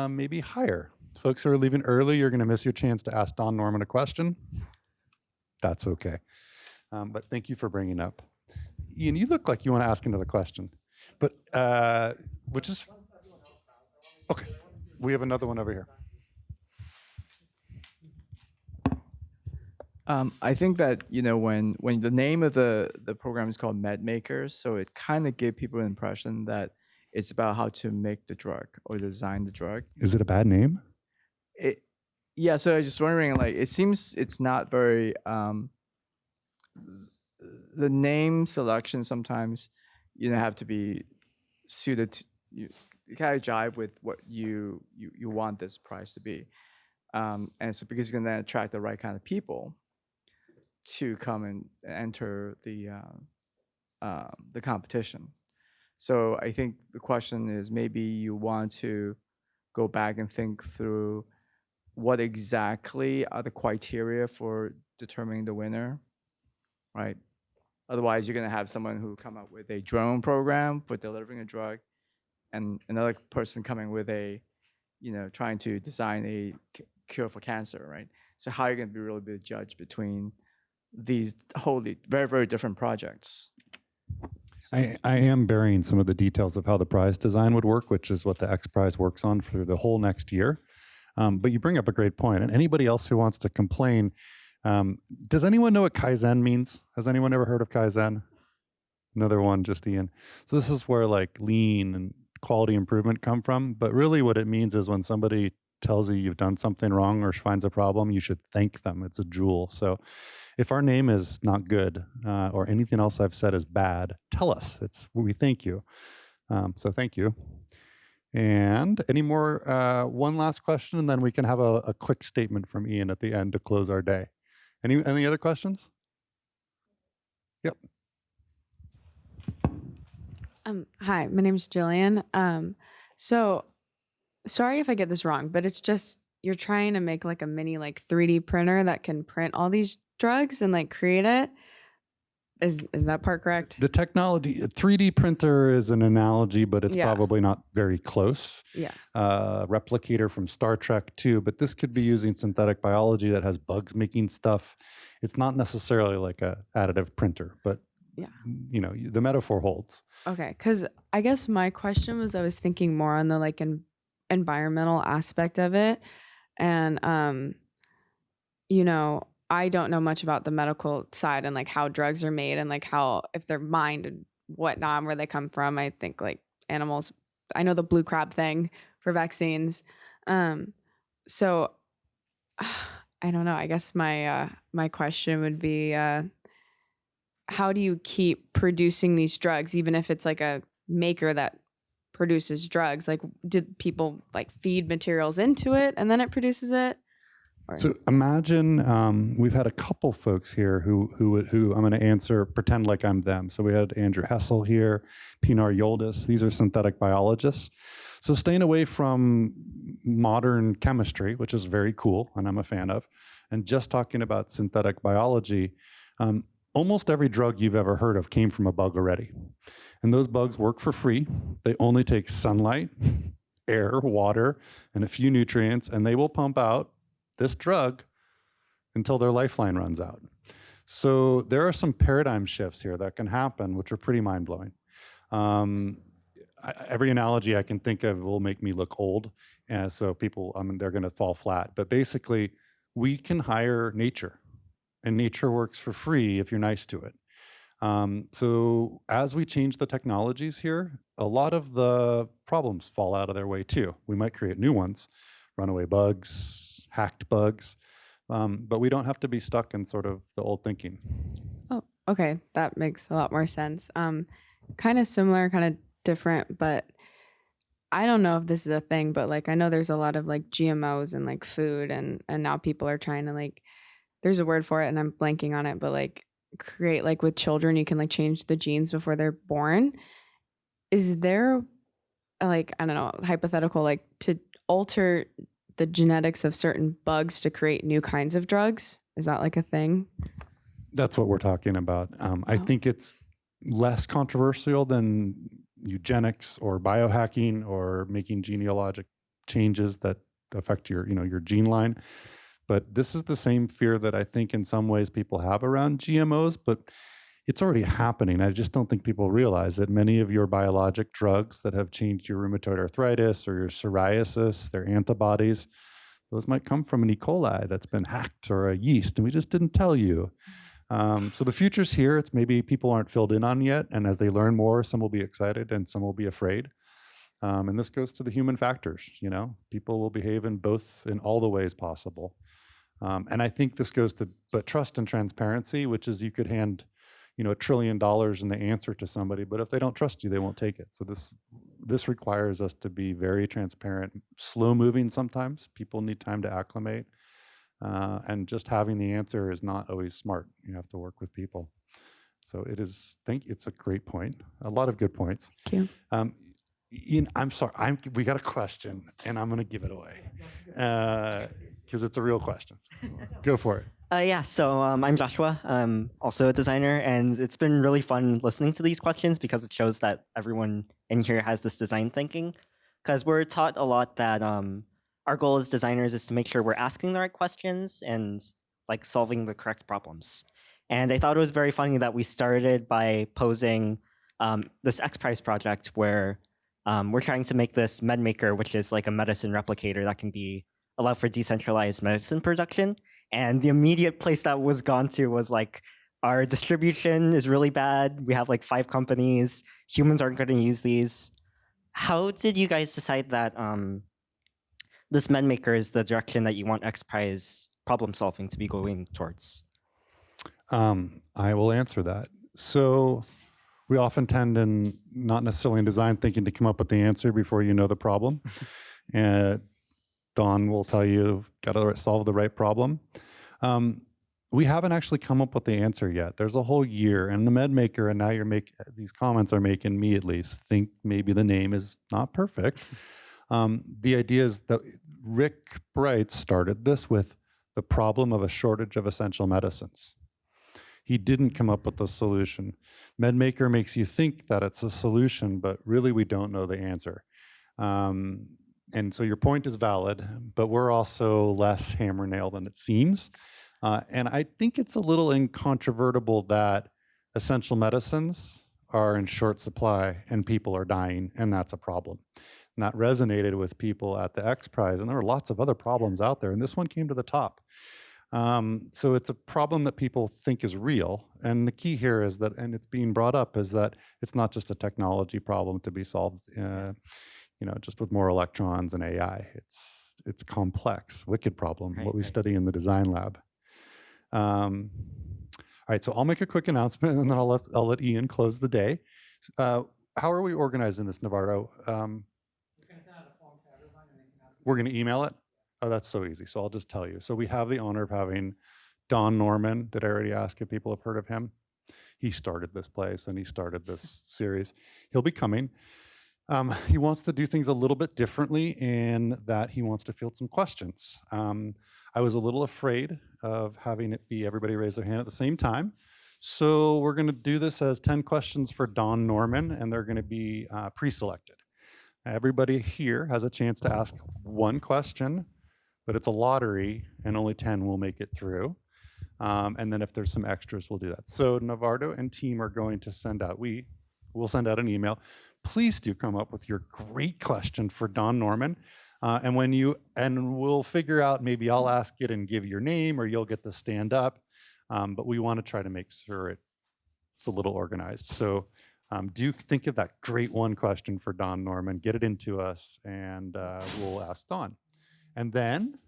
maybe higher. Folks who are leaving early, you're going to miss your chance to ask Don Norman a question. That's okay. But thank you for bringing up. Ian, you look like you want to ask another question, but which is okay. We have another one over here. I think that, you know, when the name of the program is called Med Makers, so it kind of gave people an impression that it's about how to make the drug or design the drug. Is it a bad name? Yeah, so I was just wondering, like, it seems it's not very, the name selection sometimes, you know, have to be suited to, you kind of jive with what you want this prize to be. And so because it's gonna attract the right kind of people to come and enter the competition. So I think the question is, maybe you want to go back and think through what exactly are the criteria for determining the winner, right? Otherwise, you're going to have someone who come up with a drone program for delivering a drug, and another person coming with a, you know, trying to design a cure for cancer, right? So how are you going to be really the judge between these wholly very, very different projects? I am burying some of the details of how the prize design would work, which is what the X Prize works on for the whole next year. But you bring up a great point. And anybody else who wants to complain, does anyone know what Kaizen means? Has anyone ever heard of Kaizen? Another one, just Ian. So this is where like lean and quality improvement come from. But really what it means is when somebody tells you you've done something wrong or finds a problem, you should thank them. It's a jewel. So if our name is not good or anything else I've said is bad, tell us. We thank you. So thank you. And any more, one last question, and then we can have a quick statement from Ian at the end to close our day. Any other questions? Yep. Hi, my name is Jillian. So sorry if I get this wrong, but it's just you're trying to make like a mini like 3D printer that can print all these drugs and like create it. Is that part correct? The technology, a 3D printer is an analogy, but it's probably not very close. Yeah. Replicator from Star Trek too, but this could be using synthetic biology that has bugs making stuff. It's not necessarily like a additive printer, but you know, the metaphor holds. Okay, because I guess my question was, I was thinking more on the like environmental aspect of it, and you know, I don't know much about the medical side and like how drugs are made and like how, if they're mined and whatnot, where they come from. I think like animals, I know the blue crab thing for vaccines. So I don't know. I guess my question would be, how do you keep producing these drugs, even if it's like a maker that produces drugs? Like, did people like feed materials into it and then it produces it? So imagine we've had a couple folks here who I'm going to answer, pretend like I'm them. So we had Andrew Hessel here, Pinar Yoldis. These are synthetic biologists. So staying away from modern chemistry, which is very cool and I'm a fan of, and just talking about synthetic biology, almost every drug you've ever heard of came from a bug already. And those bugs work for free. They only take sunlight, air, water, and a few nutrients, and they will pump out this drug until their lifeline runs out. So there are some paradigm shifts here that can happen, which are pretty mind-blowing. Every analogy I can think of will make me look old, and so people, they're going to fall flat. But basically, we can hire nature, and nature works for free if you're nice to it. So as we change the technologies here, a lot of the problems fall out of their way too. We might create new ones, runaway bugs, hacked bugs, but we don't have to be stuck in sort of the old thinking. Oh, okay. That makes a lot more sense. Kind of similar, kind of different, but I don't know if this is a thing, but like, I know there's a lot of like GMOs and like food, and now people are trying to like, there's a word for it and I'm blanking on it, but like create, like with children, you can like change the genes before they're born. Is there like, I don't know, hypothetical, like to alter the genetics of certain bugs to create new kinds of drugs? Is that like a thing? That's what we're talking about. I think it's less controversial than eugenics or biohacking or making genealogic changes that affect your, your gene line. But this is the same fear that I think in some ways people have around GMOs, but it's already happening. I just don't think people realize that many of your biologic drugs that have changed your rheumatoid arthritis or your psoriasis, their antibodies, those might come from an E. coli that's been hacked or a yeast, and we just didn't tell you. So the future's here. It's maybe people aren't filled in on yet, and as they learn more, some will be excited and some will be afraid. And this goes to the human factors. People will behave in all the ways possible. And I think this goes to trust and transparency, which is you could hand $1 trillion in the answer to somebody, but if they don't trust you, they won't take it. So this requires us to be very transparent, slow moving sometimes. People need time to acclimate. And just having the answer is not always smart. You have to work with people. So it's a great point. A lot of good points. Thank you. Ian, I'm sorry, we got a question and I'm gonna give it away because it's a real question. Go for it. Yeah, so I'm Joshua. I'm also a designer, and it's been really fun listening to these questions because it shows that everyone in here has this design thinking. Because we're taught a lot that our goal as designers is to make sure we're asking the right questions and like solving the correct problems. And I thought it was very funny that we started by posing this X Prize project where we're trying to make this MedMaker, which is like a medicine replicator that can be allowed for decentralized medicine production. And the immediate place that was gone to was like, our distribution is really bad. We have like 5 companies. Humans aren't going to use these. How did you guys decide that this MedMaker is the direction that you want X Prize problem solving to be going towards? I will answer that. So we often tend in not necessarily in design thinking to come up with the answer before you know the problem. And Don will tell you, got to solve the right problem. We haven't actually come up with the answer yet. There's a whole year, and the MedMaker, and now these comments are making me at least think maybe the name is not perfect. The idea is that Rick Bright started this with the problem of a shortage of essential medicines. He didn't come up with the solution. MedMaker makes you think that it's a solution, but really we don't know the answer. And so your point is valid, but we're also less hammer nail than it seems. And I think it's a little incontrovertible that essential medicines are in short supply and people are dying, and that's a problem. And that resonated with people at the X Prize, and there were lots of other problems out there, and this one came to the top. So it's a problem that people think is real. And the key here is that, and it's being brought up, is that it's not just a technology problem to be solved, just with more electrons and AI. It's complex, wicked problem, what we study in the design lab. All right, so I'll make a quick announcement and then I'll let Ian close the day. How are we organizing this, Navarro? We're going to email it? Oh, that's so easy. So I'll just tell you. So we have the honor of having Don Norman. Did I already ask if people have heard of him? He started this place and he started this series. He'll be coming. He wants to do things a little bit differently in that he wants to field some questions. I was a little afraid of having it be everybody raise their hand at the same time. So we're going to do this as 10 questions for Don Norman, and they're going to be pre-selected. Everybody here has a chance to ask one question, but it's a lottery and only 10 will make it through. And then if there's some extras, we'll do that. So Navarro and team are going to send out, we'll send out an email. Please do come up with your great question for Don Norman. And we'll figure out, maybe I'll ask it and give your name, or you'll get to stand up. But we want to try to make sure it's a little organized. So do think of that great one question for Don Norman, get it into us, and we'll ask Don. And then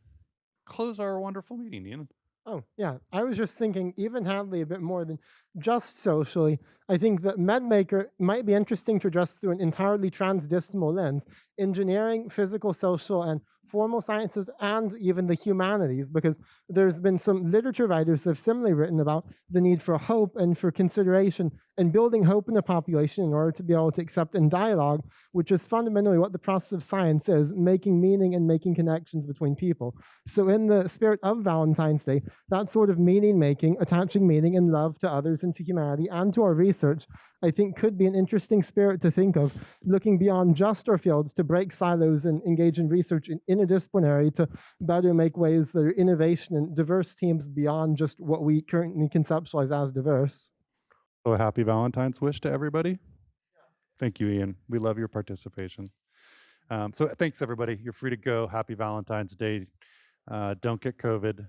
close our wonderful meeting, Ian. Oh, yeah. I was just thinking, even Hadley, a bit more than just socially. I think that MedMaker might be interesting to address through an entirely transdisciplinary lens. Engineering, physical, social, and formal sciences and even the humanities, because there's been some literature writers that have similarly written about the need for hope and for consideration and building hope in the population in order to be able to accept in dialogue, which is fundamentally what the process of science is, making meaning and making connections between people. So in the spirit of Valentine's Day, that sort of meaning making, attaching meaning and love to others and to humanity and to our research, I think could be an interesting spirit to think of, looking beyond just our fields to break silos and engage in research in interdisciplinary to better make ways that are innovation and diverse teams beyond just what we currently conceptualize as diverse. So a happy Valentine's wish to everybody. Thank you, Ian. We love your participation. So thanks, everybody. You're free to go. Happy Valentine's Day. Don't get COVID.